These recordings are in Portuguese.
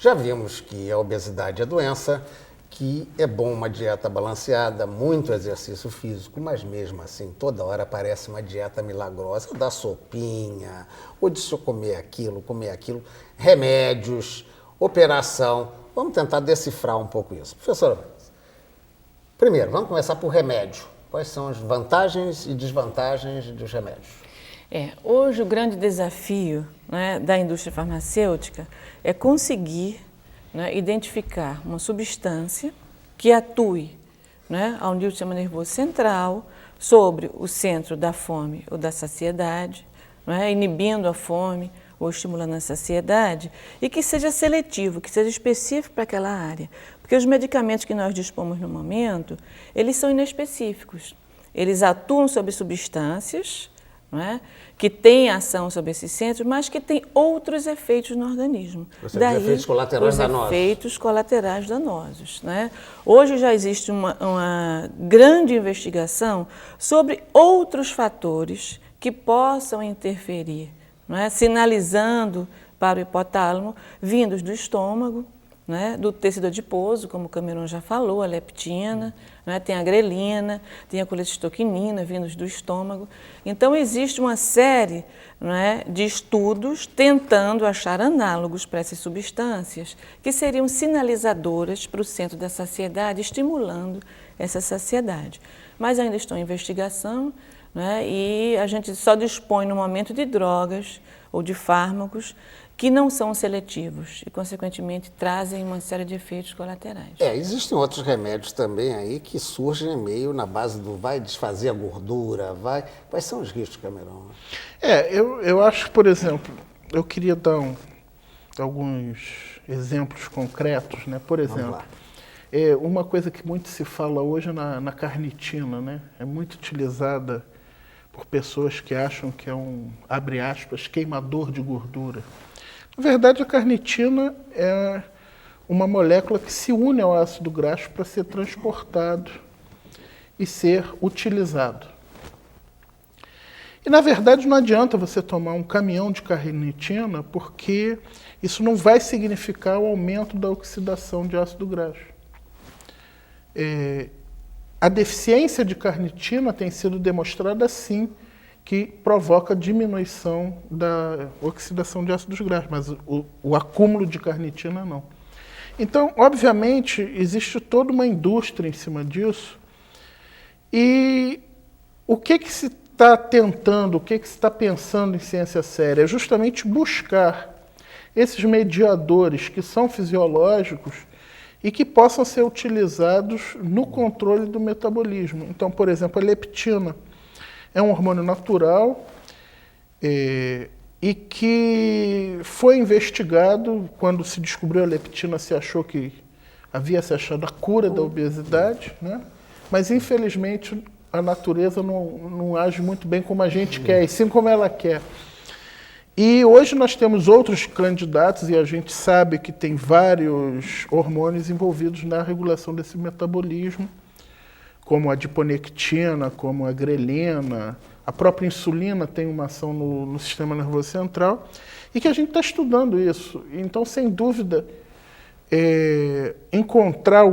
Já vimos que a obesidade é doença, que é bom uma dieta balanceada, muito exercício físico, mas mesmo assim, toda hora parece uma dieta milagrosa, da sopinha, ou de só comer aquilo, remédios, operação. Vamos tentar decifrar um pouco isso. Professora, primeiro, vamos começar por remédio. Quais são as vantagens e desvantagens dos remédios? Hoje o grande desafio, né, da indústria farmacêutica é conseguir, né, identificar uma substância que atue, né, ao nível do sistema nervoso central, sobre o centro da fome ou da saciedade, né, inibindo a fome ou estimulando a saciedade, e que seja seletivo, que seja específico para aquela área. Porque os medicamentos que nós dispomos no momento, eles são inespecíficos. Eles atuam sobre substâncias, não é? Que têm ação sobre esses centros, mas que têm outros efeitos no organismo. Daí, os efeitos colaterais danosos. Os efeitos colaterais danosos, né? Hoje já existe uma grande investigação sobre outros fatores que possam interferir, não é? Sinalizando para o hipotálamo, vindos do estômago, né, do tecido adiposo, como o Cameron já falou, a leptina, né, tem a grelina, tem a colecistoquinina, vindos do estômago. Então, existe uma série, né, de estudos tentando achar análogos para essas substâncias que seriam sinalizadoras para o centro da saciedade, estimulando essa saciedade. Mas ainda estão em investigação, né, e a gente só dispõe no momento de drogas ou de fármacos que não são seletivos e, consequentemente, trazem uma série de efeitos colaterais. Existem outros remédios também aí que surgem meio na base do vai desfazer a gordura, vai... Quais são os riscos, Cameron? Eu acho, por exemplo, eu queria dar alguns exemplos concretos, né? Por exemplo, uma coisa que muito se fala hoje na carnitina, né? É muito utilizada por pessoas que acham que é abre aspas, queimador de gordura. Na verdade, a carnitina é uma molécula que se une ao ácido graxo para ser transportado e ser utilizado. E, na verdade, não adianta você tomar um caminhão de carnitina, porque isso não vai significar o aumento da oxidação de ácido graxo. A deficiência de carnitina tem sido demonstrada, sim, que provoca diminuição da oxidação de ácidos graxos, mas o acúmulo de carnitina não. Então, obviamente, existe toda uma indústria em cima disso, e o que se está tentando, o que se está pensando em ciência séria é justamente buscar esses mediadores que são fisiológicos e que possam ser utilizados no controle do metabolismo. Então, por exemplo, a leptina é um hormônio natural e que foi investigado. Quando se descobriu a leptina, se achou que havia se achado a cura da obesidade, né? Mas, infelizmente, a natureza não age muito bem como a gente quer, e sim como ela quer. E hoje nós temos outros candidatos, e a gente sabe que tem vários hormônios envolvidos na regulação desse metabolismo, como a adiponectina, como a grelina, a própria insulina tem uma ação no sistema nervoso central, e que a gente está estudando isso. Então, sem dúvida, encontrar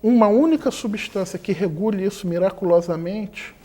uma única substância que regule isso miraculosamente,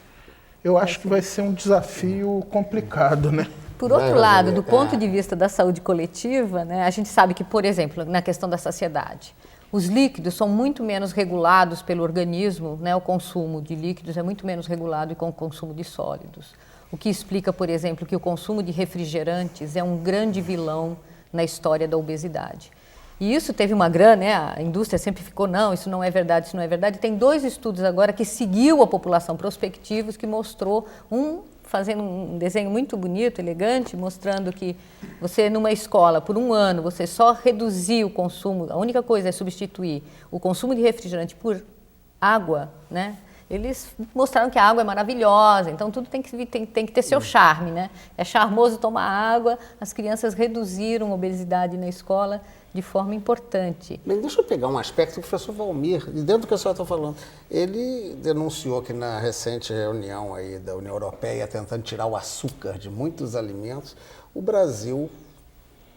eu acho que vai ser um desafio complicado, né? Por outro lado, do ponto de vista da saúde coletiva, né, a gente sabe que, por exemplo, na questão da saciedade, os líquidos são muito menos regulados pelo organismo, né, o consumo de líquidos é muito menos regulado que o consumo de sólidos. O que explica, por exemplo, que o consumo de refrigerantes é um grande vilão na história da obesidade. E isso teve uma grande, né, a indústria sempre ficou, não, isso não é verdade, isso não é verdade. Tem 2 estudos agora que seguiu a população prospectivos, que mostrou fazendo um desenho muito bonito, elegante, mostrando que você, numa escola, por 1 ano, você só reduzir o consumo, a única coisa é substituir o consumo de refrigerante por água, né? Eles mostraram que a água é maravilhosa, então tudo tem que ter seu charme, né? É charmoso tomar água, as crianças reduziram a obesidade na escola de forma importante. Bem, deixa eu pegar um aspecto do professor Valmir, e dentro do que a senhora está falando. Ele denunciou que na recente reunião aí da União Europeia, tentando tirar o açúcar de muitos alimentos, o Brasil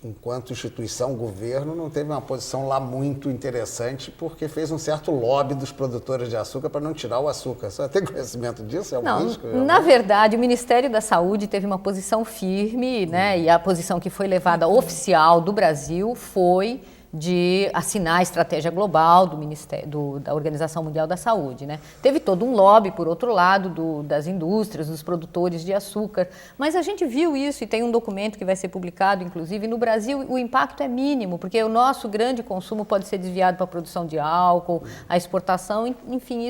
enquanto instituição, o governo não teve uma posição lá muito interessante, porque fez um certo lobby dos produtores de açúcar para não tirar o açúcar. Você tem conhecimento disso? Não, na verdade, o Ministério da Saúde teve uma posição firme, né? E a posição que foi levada oficial do Brasil foi de assinar a estratégia global do Ministério, da Organização Mundial da Saúde, né? Teve todo um lobby, por outro lado, das indústrias, dos produtores de açúcar, mas a gente viu isso e tem um documento que vai ser publicado, inclusive, no Brasil o impacto é mínimo, porque o nosso grande consumo pode ser desviado para a produção de álcool, a exportação, enfim,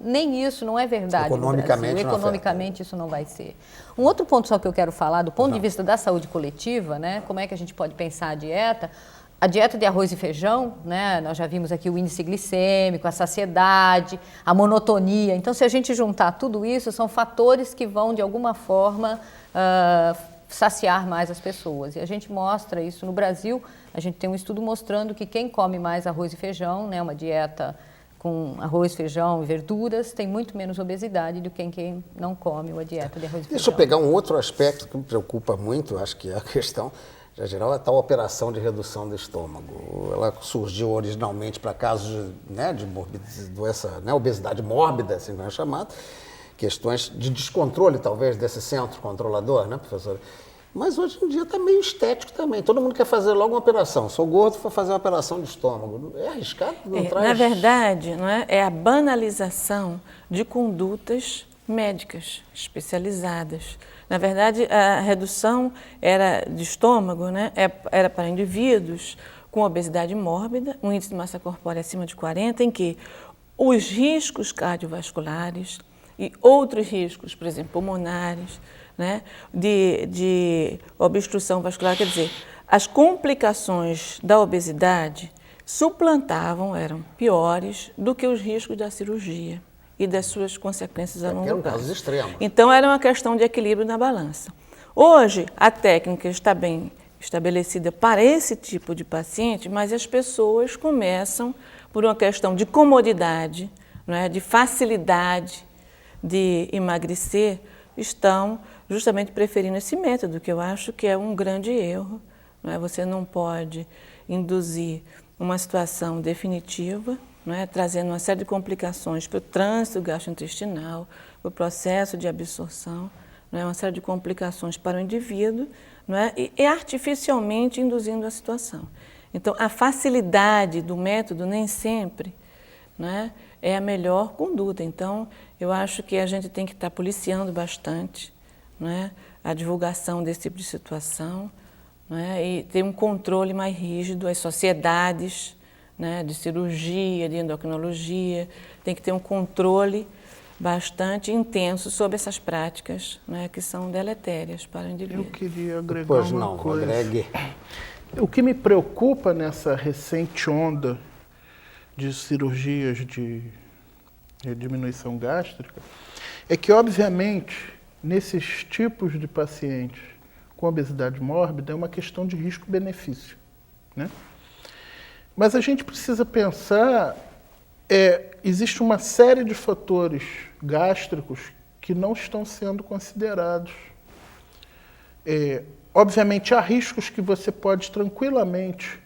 nem isso não é verdade economicamente, no Brasil. Economicamente isso não vai ser. Um outro ponto só que eu quero falar, do ponto de vista da saúde coletiva, né? Como é que a gente pode pensar a dieta? A dieta de arroz e feijão, né, nós já vimos aqui o índice glicêmico, a saciedade, a monotonia. Então, se a gente juntar tudo isso, são fatores que vão, de alguma forma, saciar mais as pessoas. E a gente mostra isso no Brasil. A gente tem um estudo mostrando que quem come mais arroz e feijão, né, uma dieta com arroz, feijão e verduras, tem muito menos obesidade do que quem não come uma dieta de arroz e feijão. Deixa eu pegar um outro aspecto que me preocupa muito, acho que é a questão... Já geral, a tal operação de redução do estômago. Ela surgiu originalmente para casos de doença, obesidade mórbida, assim como é chamado, questões de descontrole, talvez, desse centro controlador, né, professora? Mas hoje em dia está meio estético também. Todo mundo quer fazer logo uma operação. Sou gordo, vou fazer uma operação de estômago. É arriscado? Não traz... Na verdade, não é a banalização de condutas médicas especializadas. Na verdade, a redução de estômago, né, era para indivíduos com obesidade mórbida, um índice de massa corpórea acima de 40, em que os riscos cardiovasculares e outros riscos, por exemplo, pulmonares, né, de obstrução vascular, quer dizer, as complicações da obesidade eram piores do que os riscos da cirurgia e das suas consequências a longo prazo. Casos extremos. Então, era uma questão de equilíbrio na balança. Hoje, a técnica está bem estabelecida para esse tipo de paciente, mas as pessoas começam, por uma questão de comodidade, de facilidade de emagrecer, estão justamente preferindo esse método, que eu acho que é um grande erro. Você não pode induzir uma situação definitiva, trazendo uma série de complicações para o trânsito gastrointestinal, para o processo de absorção, uma série de complicações para o indivíduo, e artificialmente induzindo a situação. Então, a facilidade do método nem sempre é a melhor conduta. Então, eu acho que a gente tem que estar policiando bastante a divulgação desse tipo de situação, e ter um controle mais rígido. As sociedades de cirurgia, de endocrinologia, tem que ter um controle bastante intenso sobre essas práticas que são deletérias para o indivíduo. Eu queria agregar uma coisa. Agregue. O que me preocupa nessa recente onda de cirurgias de diminuição gástrica é que, obviamente, nesses tipos de pacientes com obesidade mórbida é uma questão de risco-benefício, né? Mas a gente precisa pensar, existe uma série de fatores gástricos que não estão sendo considerados. Obviamente, há riscos que você pode tranquilamente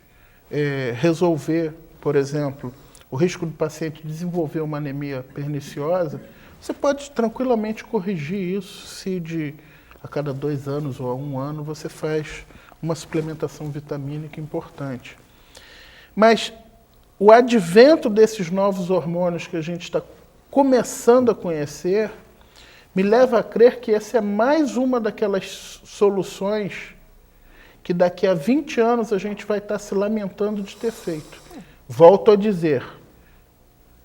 resolver, por exemplo, o risco do paciente desenvolver uma anemia perniciosa, você pode tranquilamente corrigir isso se a cada 2 anos ou a 1 ano você faz uma suplementação vitamínica importante. Mas o advento desses novos hormônios que a gente está começando a conhecer me leva a crer que essa é mais uma daquelas soluções que daqui a 20 anos a gente vai estar se lamentando de ter feito. Volto a dizer,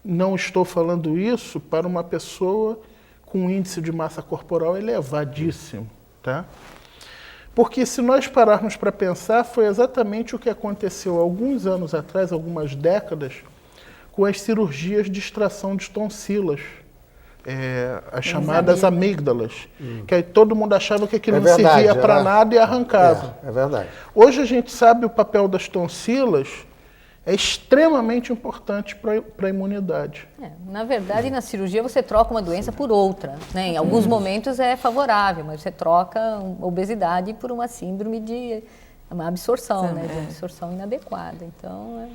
não estou falando isso para uma pessoa com um índice de massa corporal elevadíssimo, tá? Porque se nós pararmos para pensar, foi exatamente o que aconteceu alguns anos atrás, algumas décadas, com as cirurgias de extração de tonsilas, as chamadas amígdalas, que aí todo mundo achava que aquilo não servia para nada e arrancava. É verdade. Hoje a gente sabe o papel das tonsilas é extremamente importante para a imunidade. Na verdade, na cirurgia você troca uma doença por outra, né? Em alguns momentos é favorável, mas você troca obesidade por uma síndrome uma absorção, né? De absorção inadequada. Então,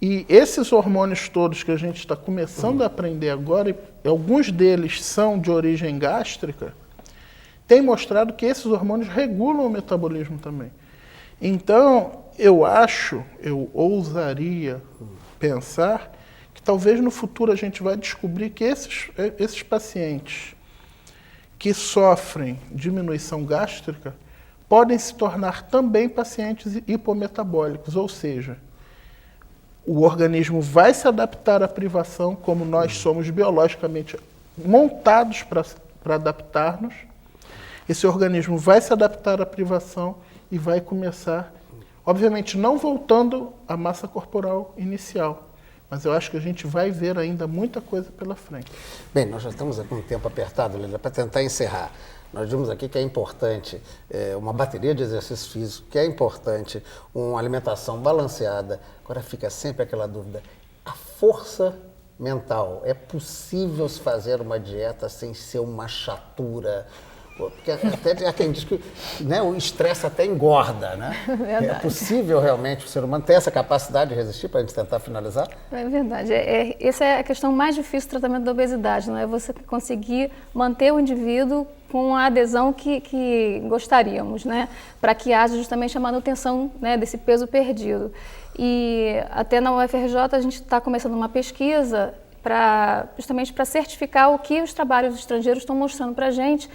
E esses hormônios todos que a gente está começando a aprender agora, e alguns deles são de origem gástrica, tem mostrado que esses hormônios regulam o metabolismo também. Então, eu ousaria pensar que talvez no futuro a gente vai descobrir que esses pacientes que sofrem diminuição gástrica podem se tornar também pacientes hipometabólicos, ou seja, o organismo vai se adaptar à privação, como nós somos biologicamente montados para adaptar-nos. Esse organismo vai se adaptar à privação e vai começar, obviamente não voltando à massa corporal inicial, mas eu acho que a gente vai ver ainda muita coisa pela frente. Bem, nós já estamos com um tempo apertado, Lília, para tentar encerrar. Nós vimos aqui que é importante uma bateria de exercício físico, que é importante uma alimentação balanceada. Agora fica sempre aquela dúvida, a força mental, é possível se fazer uma dieta sem ser uma chatura? Porque até há quem diz que, né, o estresse até engorda, né? É possível realmente o ser humano ter essa capacidade de resistir, para a gente tentar finalizar? É verdade. Essa é a questão mais difícil do tratamento da obesidade, não é você conseguir manter o indivíduo com a adesão que gostaríamos, né? Para que haja justamente a manutenção, né, desse peso perdido. E até na UFRJ a gente está começando uma pesquisa justamente para certificar o que os trabalhos estrangeiros estão mostrando para a gente,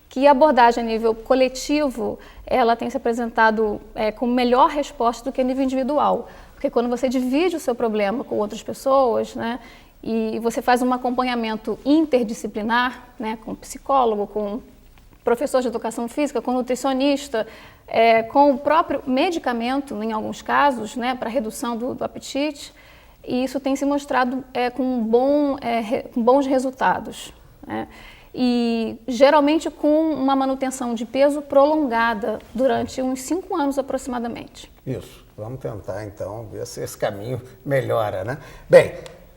que a abordagem a nível coletivo, ela tem se apresentado com melhor resposta do que a nível individual. Porque quando você divide o seu problema com outras pessoas, né, e você faz um acompanhamento interdisciplinar, né, com psicólogo, com professor de educação física, com nutricionista, com o próprio medicamento, em alguns casos, né, para redução do apetite, e isso tem se mostrado com bons resultados, né? E geralmente com uma manutenção de peso prolongada durante uns 5 anos aproximadamente. Isso, vamos tentar então ver se esse caminho melhora, né? Bem,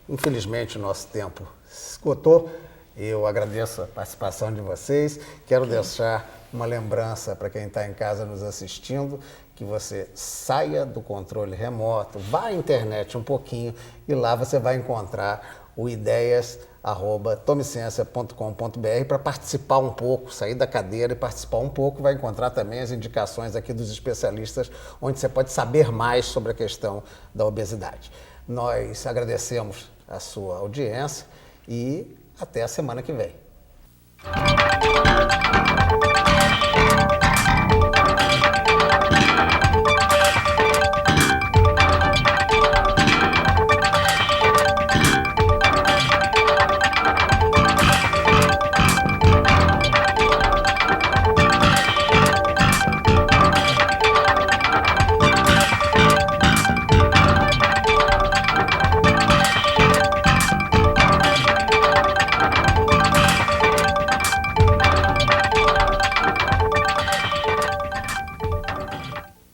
infelizmente o nosso tempo se esgotou. Eu agradeço a participação de vocês. Quero deixar uma lembrança para quem está em casa nos assistindo, que você saia do controle remoto, vá à internet um pouquinho e lá você vai encontrar o ideias@tomeciência.com.br para participar um pouco, sair da cadeira e participar um pouco. Vai encontrar também as indicações aqui dos especialistas, onde você pode saber mais sobre a questão da obesidade. Nós agradecemos a sua audiência e até a semana que vem.